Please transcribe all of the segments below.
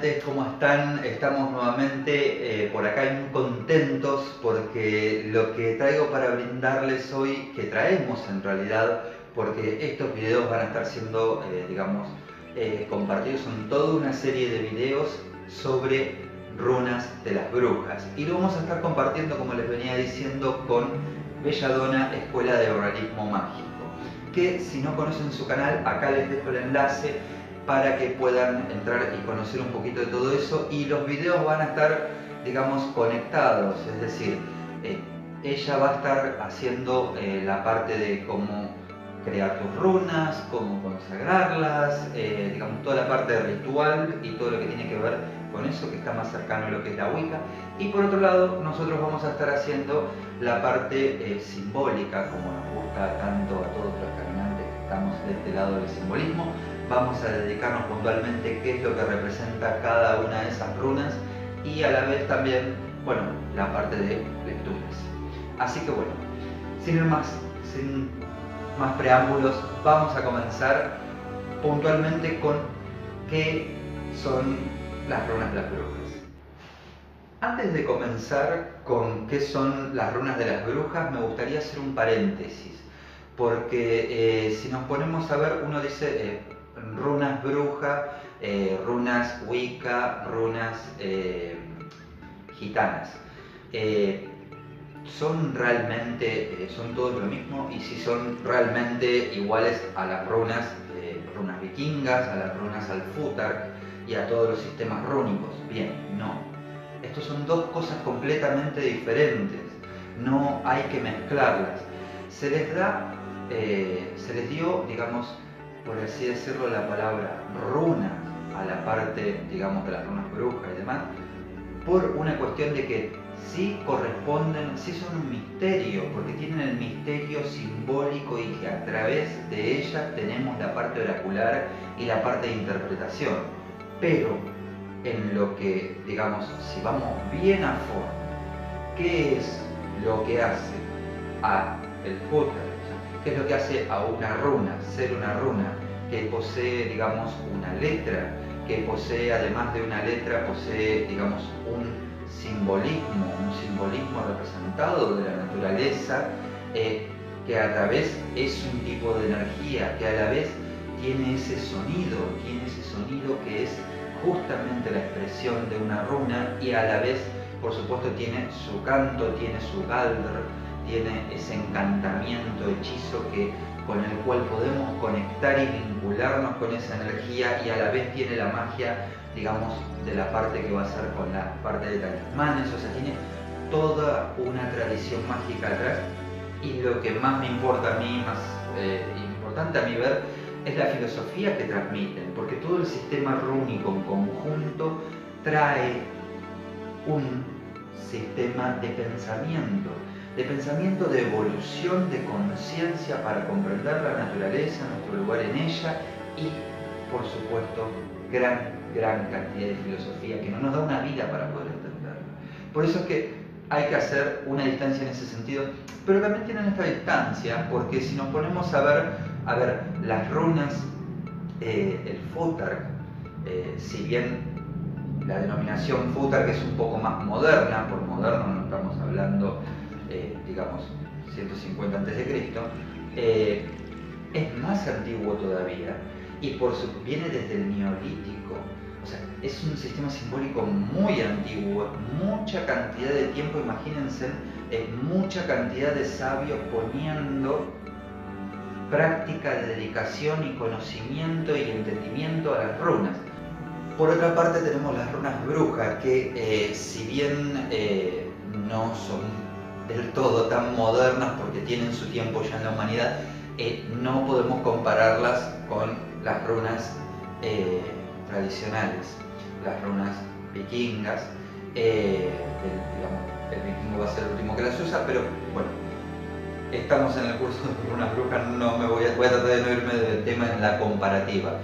caminantes, ¿cómo están? Estamos nuevamente por acá muy contentos porque lo que traigo para brindarles hoy, que traemos en realidad, porque estos videos van a estar siendo, compartidos en toda una serie de videos sobre runas de las brujas. Y lo vamos a estar compartiendo, como les venía diciendo, con Belladona Escuela de Herbalismo Mágico. Que si no conocen su canal, acá les dejo el enlace para que puedan entrar y conocer un poquito de todo eso, y los videos van a estar, digamos, conectados, es decir, ella va a estar haciendo la parte de cómo crear tus runas, cómo consagrarlas, digamos, toda la parte ritual y todo lo que tiene que ver con eso, que está más cercano a lo que es la Wicca. Y por otro lado, nosotros vamos a estar haciendo la parte simbólica, como nos gusta tanto a todos los caminantes que estamos de este lado del simbolismo. Vamos a dedicarnos puntualmente qué es lo que representa cada una de esas runas y a la vez también, bueno, la parte de lecturas. Así que bueno, sin más preámbulos, vamos a comenzar puntualmente con qué son las runas de las brujas. Antes de comenzar con qué son las runas de las brujas, me gustaría hacer un paréntesis, porque si nos ponemos a ver, uno dice runas bruja, runas wicca, runas gitanas. ¿Son realmente, son todos lo mismo? Y si son realmente iguales a las runas vikingas, a las runas Alfutar y a todos los sistemas rúnicos. Bien, no. Estos son dos cosas completamente diferentes. No hay que mezclarlas. Se les dio, digamos, por así decirlo, la palabra runa a la parte, digamos, de las runas brujas y demás, por una cuestión de que sí corresponden, sí son un misterio, porque tienen el misterio simbólico y que a través de ellas tenemos la parte oracular y la parte de interpretación. Pero en lo que, digamos, si vamos bien a fondo, ¿qué es lo que hace a el Futar? ¿Qué es lo que hace a una runa, ser una runa que posee, digamos, una letra, que posee, además de una letra, posee, digamos, un simbolismo representado de la naturaleza, que a la vez es un tipo de energía, que a la vez tiene ese sonido que es justamente la expresión de una runa, y a la vez, por supuesto, tiene su canto, tiene su galdr, tiene ese encantamiento, hechizo con el cual podemos conectar y vincularnos con esa energía, y a la vez tiene la magia, digamos, de la parte que va a ser con la parte de talismanes. O sea, tiene toda una tradición mágica atrás, y lo que más me importa a mí, más importante a mí ver, es la filosofía que transmiten, porque todo el sistema rúnico en conjunto trae un sistema de pensamiento, de evolución, de conciencia para comprender la naturaleza, nuestro lugar en ella, y por supuesto gran cantidad de filosofía que no nos da una vida para poder entenderlo. Por eso es que hay que hacer una distancia en ese sentido, pero también tienen esta distancia, porque si nos ponemos a ver las runas, el Futar, si bien la denominación Futar, que es un poco más moderna, por moderno no estamos hablando, digamos, 150 a.C., es más antiguo todavía, y viene desde el Neolítico. O sea, es un sistema simbólico muy antiguo, mucha cantidad de tiempo, imagínense, mucha cantidad de sabios poniendo práctica de dedicación y conocimiento y entendimiento a las runas. Por otra parte tenemos las runas brujas, que si bien no son del todo tan modernas, porque tienen su tiempo ya en la humanidad, no podemos compararlas con las runas tradicionales, las runas vikingas. Digamos, el vikingo va a ser el último que las usa, pero bueno, estamos en el curso de runas brujas, no me voy a tratar de no irme del tema en la comparativa.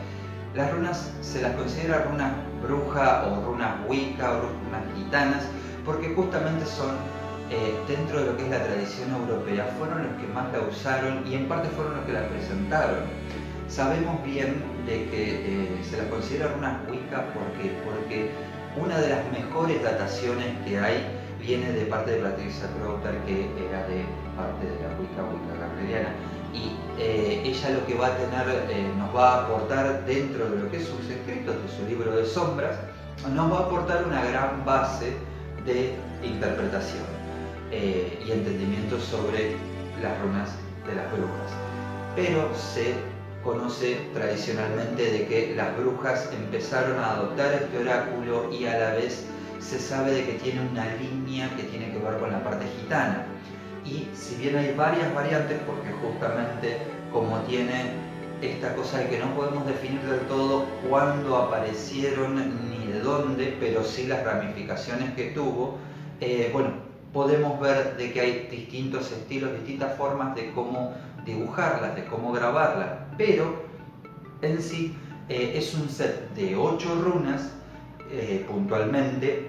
Las runas se las considera runas bruja o runas wicca o runas gitanas, porque justamente son, dentro de lo que es la tradición europea, fueron los que más la usaron y en parte fueron los que la presentaron. Sabemos bien de que se las considera runas Wicca porque una de las mejores dataciones que hay viene de parte de Patricia Crowther, que era de parte de la Wicca gabrieliana, y ella lo que va a tener, nos va a aportar dentro de lo que es sus escritos, de su libro de sombras, nos va a aportar una gran base de interpretación y entendimiento sobre las runas de las brujas. Pero se conoce tradicionalmente de que las brujas empezaron a adoptar este oráculo y a la vez se sabe de que tiene una línea que tiene que ver con la parte gitana. Y si bien hay varias variantes, porque justamente como tiene esta cosa de que no podemos definir del todo cuándo aparecieron ni de dónde, pero sí las ramificaciones que tuvo, bueno, podemos ver de que hay distintos estilos, distintas formas de cómo dibujarlas, de cómo grabarlas, pero en sí es un set de 8 runas puntualmente.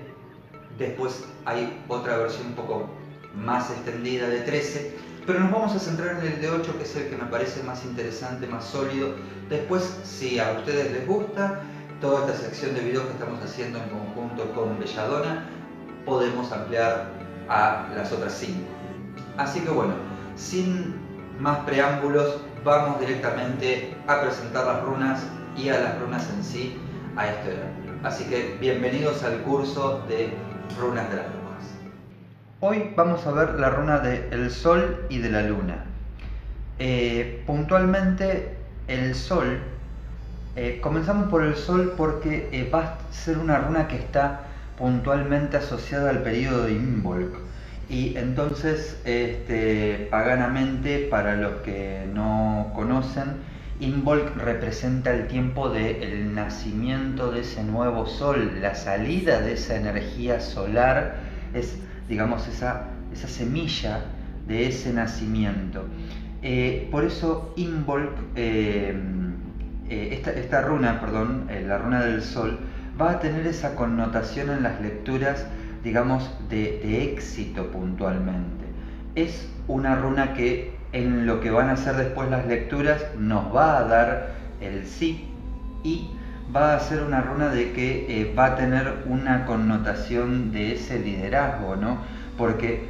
Después hay otra versión un poco más extendida de 13, pero nos vamos a centrar en el de 8, que es el que me parece más interesante, más sólido. Después, si a ustedes les gusta toda esta sección de videos que estamos haciendo en conjunto con Belladonna, podemos ampliar a las otras 5. Así que bueno, sin más preámbulos, vamos directamente a presentar las runas y a las runas en sí a este oráculo. Así que bienvenidos al curso de Runas de las Brujas. Hoy vamos a ver la runa del Sol y de la Luna. Puntualmente el Sol, comenzamos por el Sol porque va a ser una runa que está puntualmente asociada al periodo de Imbolc. Y entonces, paganamente, para los que no conocen, Imbolc representa el tiempo del nacimiento de ese nuevo sol, la salida de esa energía solar, es, digamos, esa semilla de ese nacimiento. Por eso Imbolc, esta runa, la runa del sol, va a tener esa connotación en las lecturas, digamos, de éxito puntualmente. Es una runa que en lo que van a ser después las lecturas nos va a dar el sí, y va a ser una runa de que va a tener una connotación de ese liderazgo, ¿no? Porque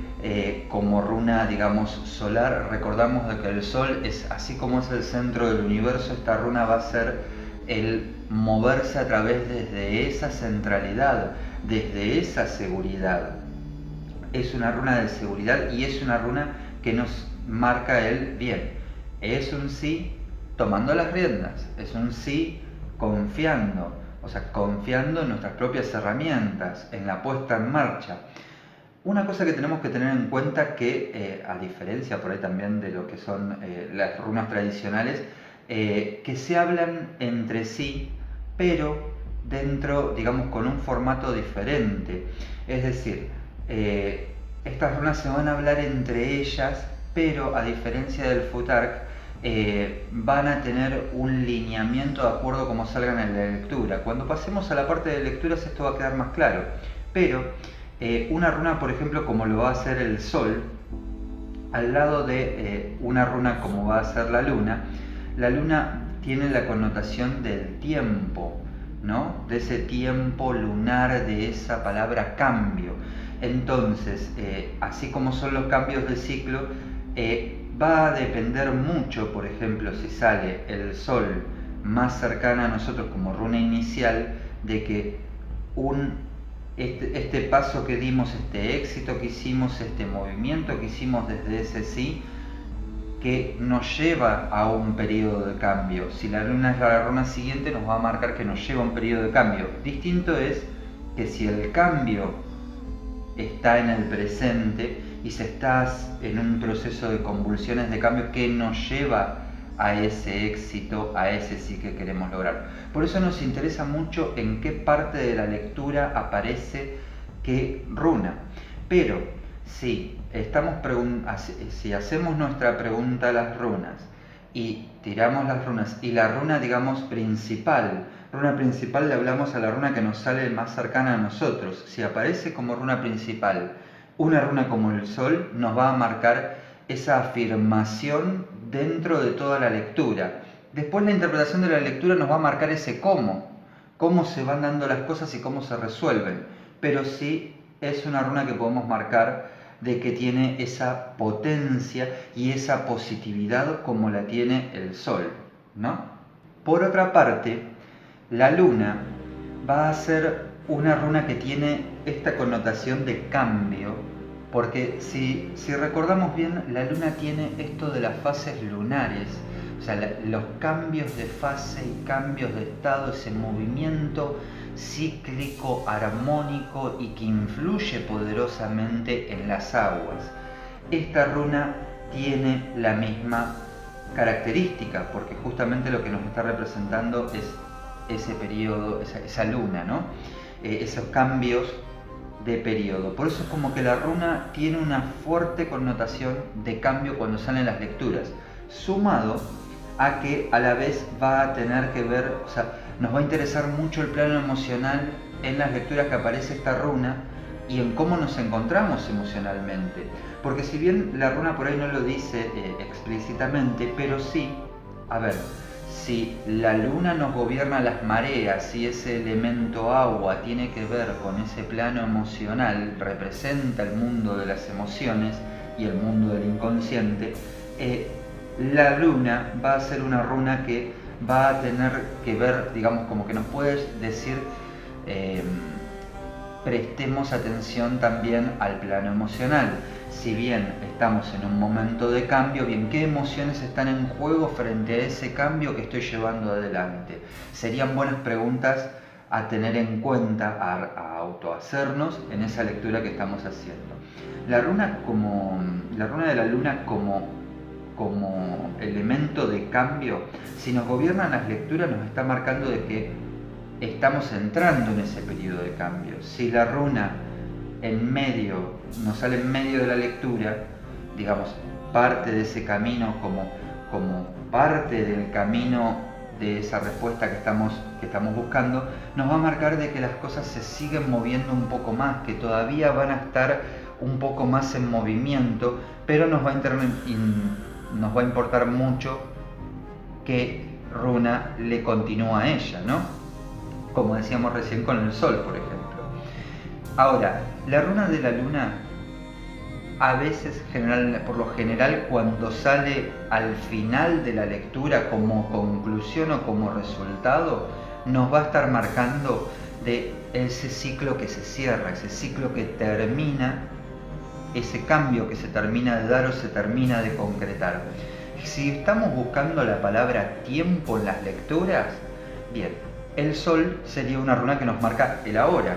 como runa, digamos, solar, recordamos de que el sol es, así como es el centro del universo, esta runa va a ser el moverse a través desde esa centralidad, desde esa seguridad. Es una runa de seguridad y es una runa que nos marca el bien. Es un sí tomando las riendas, es un sí confiando, o sea, confiando en nuestras propias herramientas, en la puesta en marcha. Una cosa que tenemos que tener en cuenta que, a diferencia por ahí también de lo que son las runas tradicionales, que se hablan entre sí, pero dentro, digamos, con un formato diferente. Es decir, estas runas se van a hablar entre ellas, pero a diferencia del Futhark, van a tener un lineamiento de acuerdo a cómo salgan en la lectura. Cuando pasemos a la parte de lecturas esto va a quedar más claro, pero una runa, por ejemplo, como lo va a hacer el Sol, al lado de una runa como va a ser la Luna tiene la connotación del tiempo, ¿no? De ese tiempo lunar, de esa palabra cambio. Entonces, así como son los cambios de ciclo, va a depender mucho, por ejemplo, si sale el Sol más cercana a nosotros como runa inicial, de que este paso que dimos, este éxito que hicimos, este movimiento que hicimos desde ese sí, que nos lleva a un periodo de cambio. Si la luna es la runa siguiente, nos va a marcar que nos lleva a un periodo de cambio. Distinto es que si el cambio está en el presente y se está en un proceso de convulsiones de cambio que nos lleva a ese éxito, a ese sí que queremos lograr. Por eso nos interesa mucho en qué parte de la lectura aparece qué runa. Pero si hacemos nuestra pregunta a las runas y tiramos las runas y la runa, digamos, principal le hablamos a la runa que nos sale más cercana a nosotros. Si aparece como runa principal una runa como el Sol, nos va a marcar esa afirmación dentro de toda la lectura. Después la interpretación de la lectura nos va a marcar ese cómo se van dando las cosas y cómo se resuelven. Pero sí es una runa que podemos marcar de que tiene esa potencia y esa positividad como la tiene el sol, ¿no? Por otra parte, la luna va a ser una runa que tiene esta connotación de cambio, porque si recordamos bien, la luna tiene esto de las fases lunares, o sea, los cambios de fase y cambios de estado, ese movimiento cíclico, armónico y que influye poderosamente en las aguas. Esta runa tiene la misma característica, porque justamente lo que nos está representando es ese periodo, esa luna, ¿no? Esos cambios de periodo. Por eso es como que la runa tiene una fuerte connotación de cambio cuando salen las lecturas, sumado a que a la vez va a tener que ver, o sea, nos va a interesar mucho el plano emocional en las lecturas que aparece esta runa y en cómo nos encontramos emocionalmente. Porque si bien la runa por ahí no lo dice explícitamente, pero sí, a ver, si la luna nos gobierna las mareas, si ese elemento agua tiene que ver con ese plano emocional, representa el mundo de las emociones y el mundo del inconsciente, la luna va a ser una runa que va a tener que ver, digamos, como que nos puedes decir, prestemos atención también al plano emocional. Si bien estamos en un momento de cambio, bien, ¿qué emociones están en juego frente a ese cambio que estoy llevando adelante? Serían buenas preguntas a tener en cuenta, a autohacernos en esa lectura que estamos haciendo. La runa de la luna como elemento de cambio, si nos gobiernan las lecturas, nos está marcando de que estamos entrando en ese periodo de cambio. Si la runa nos sale en medio de la lectura, digamos, parte de ese camino como parte del camino de esa respuesta que estamos buscando, nos va a marcar de que las cosas se siguen moviendo un poco más, que todavía van a estar un poco más en movimiento, pero nos va a importar mucho qué runa le continúa a ella, ¿no? Como decíamos recién con el sol, por ejemplo. Ahora, la runa de la luna, a veces, por lo general, cuando sale al final de la lectura como conclusión o como resultado, nos va a estar marcando de ese ciclo que se cierra, ese ciclo que termina, ese cambio que se termina de dar o se termina de concretar. Si estamos buscando la palabra tiempo en las lecturas, bien, el sol sería una runa que nos marca el ahora.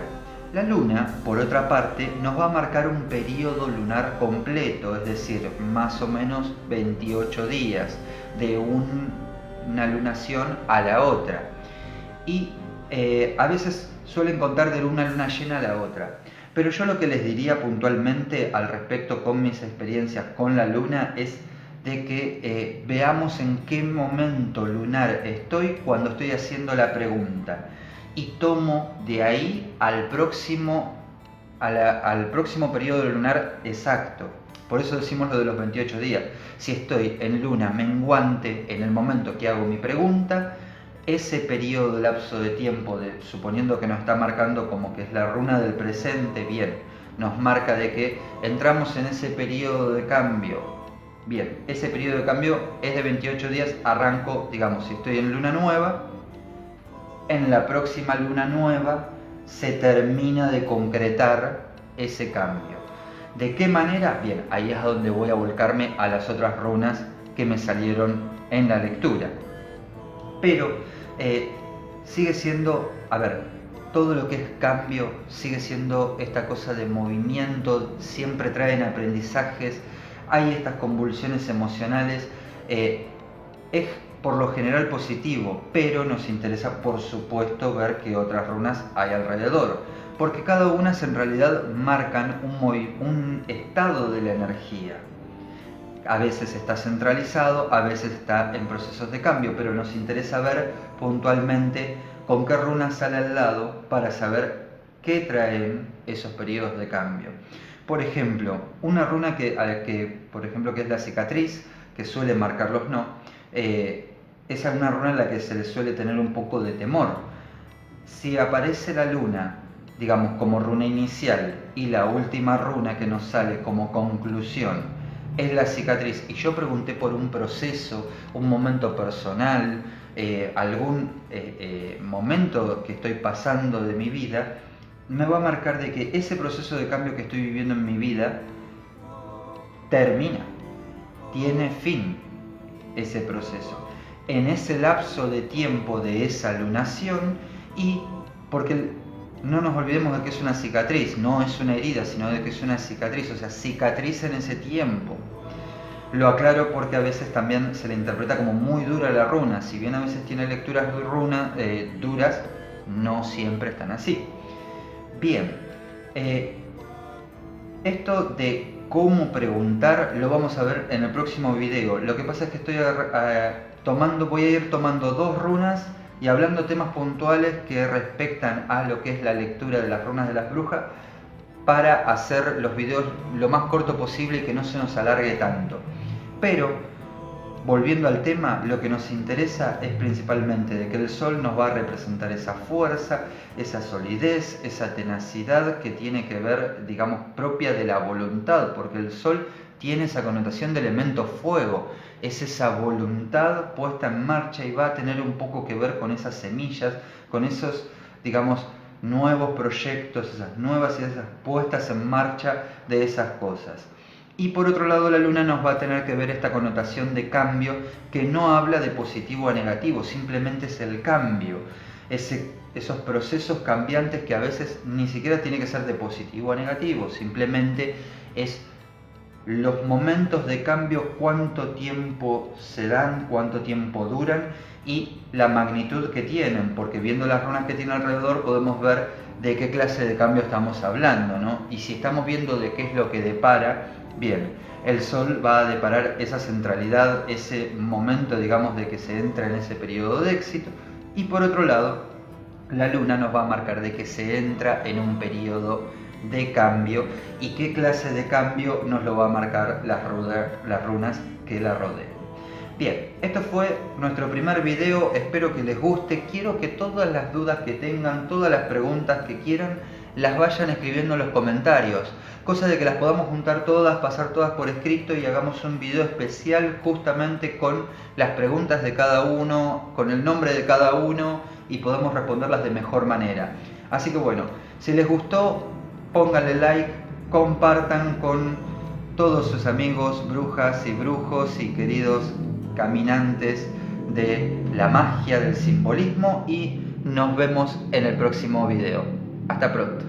La luna, por otra parte, nos va a marcar un periodo lunar completo, es decir, más o menos 28 días, de una lunación a la otra. Y a veces suelen contar de una luna llena a la otra. Pero yo lo que les diría puntualmente al respecto con mis experiencias con la luna es de que veamos en qué momento lunar estoy cuando estoy haciendo la pregunta y tomo de ahí al próximo periodo lunar exacto. Por eso decimos lo de los 28 días. Si estoy en luna menguante en el momento que hago mi pregunta, ese periodo, lapso de tiempo, suponiendo que nos está marcando como que es la runa del presente, bien, nos marca de que entramos en ese periodo de cambio. Bien, ese periodo de cambio es de 28 días, arranco, digamos, si estoy en luna nueva, en la próxima luna nueva se termina de concretar ese cambio. ¿De qué manera? Bien, ahí es donde voy a volcarme a las otras runas que me salieron en la lectura. Pero sigue siendo, a ver, todo lo que es cambio sigue siendo esta cosa de movimiento, siempre traen aprendizajes, hay estas convulsiones emocionales, es por lo general positivo, pero nos interesa por supuesto ver qué otras runas hay alrededor, porque cada una en realidad marcan un estado de la energía. A veces está centralizado, a veces está en procesos de cambio, pero nos interesa ver puntualmente con qué runa sale al lado para saber qué traen esos periodos de cambio. Por ejemplo, una runa por ejemplo, que es la cicatriz, que suele marcar los no, es una runa en la que se le suele tener un poco de temor. Si aparece la luna, digamos, como runa inicial y la última runa que nos sale como conclusión es la cicatriz, y yo pregunté por un proceso, un momento personal, algún momento que estoy pasando de mi vida, me va a marcar de que ese proceso de cambio que estoy viviendo en mi vida termina, tiene fin ese proceso. En ese lapso de tiempo de esa lunación, y porque no nos olvidemos de que es una cicatriz, no es una herida, sino de que es una cicatriz, o sea, cicatriza en ese tiempo. Lo aclaro porque a veces también se le interpreta como muy dura la runa, si bien a veces tiene lecturas duras, no siempre están así. Bien, esto de cómo preguntar lo vamos a ver en el próximo video. Lo que pasa es que voy a ir tomando 2 runas y hablando temas puntuales que respectan a lo que es la lectura de las runas de las brujas, para hacer los videos lo más corto posible y que no se nos alargue tanto. Pero, volviendo al tema, lo que nos interesa es principalmente de que el sol nos va a representar esa fuerza, esa solidez, esa tenacidad que tiene que ver, digamos, propia de la voluntad, porque el sol tiene esa connotación de elemento fuego, es esa voluntad puesta en marcha y va a tener un poco que ver con esas semillas, con esos, digamos, nuevos proyectos, esas nuevas ideas puestas en marcha de esas cosas. Y por otro lado, la luna nos va a tener que ver esta connotación de cambio que no habla de positivo a negativo, simplemente es el cambio, esos procesos cambiantes que a veces ni siquiera tiene que ser de positivo a negativo, simplemente es los momentos de cambio, cuánto tiempo se dan, cuánto tiempo duran y la magnitud que tienen, porque viendo las runas que tiene alrededor podemos ver de qué clase de cambio estamos hablando, ¿no? Y si estamos viendo de qué es lo que depara, bien, el sol va a deparar esa centralidad, ese momento, digamos, de que se entra en ese periodo de éxito, y por otro lado, la luna nos va a marcar de que se entra en un periodo de cambio, y qué clase de cambio nos lo va a marcar las runas que la rodean. Bien, esto fue nuestro primer video, espero que les guste, quiero que todas las dudas que tengan, todas las preguntas que quieran, las vayan escribiendo en los comentarios, cosa de que las podamos juntar todas, pasar todas por escrito y hagamos un video especial justamente con las preguntas de cada uno, con el nombre de cada uno, y podamos responderlas de mejor manera. Así que bueno, si les gustó, pónganle like, compartan con todos sus amigos, brujas y brujos y queridos caminantes de la magia del simbolismo, y nos vemos en el próximo video. Hasta pronto.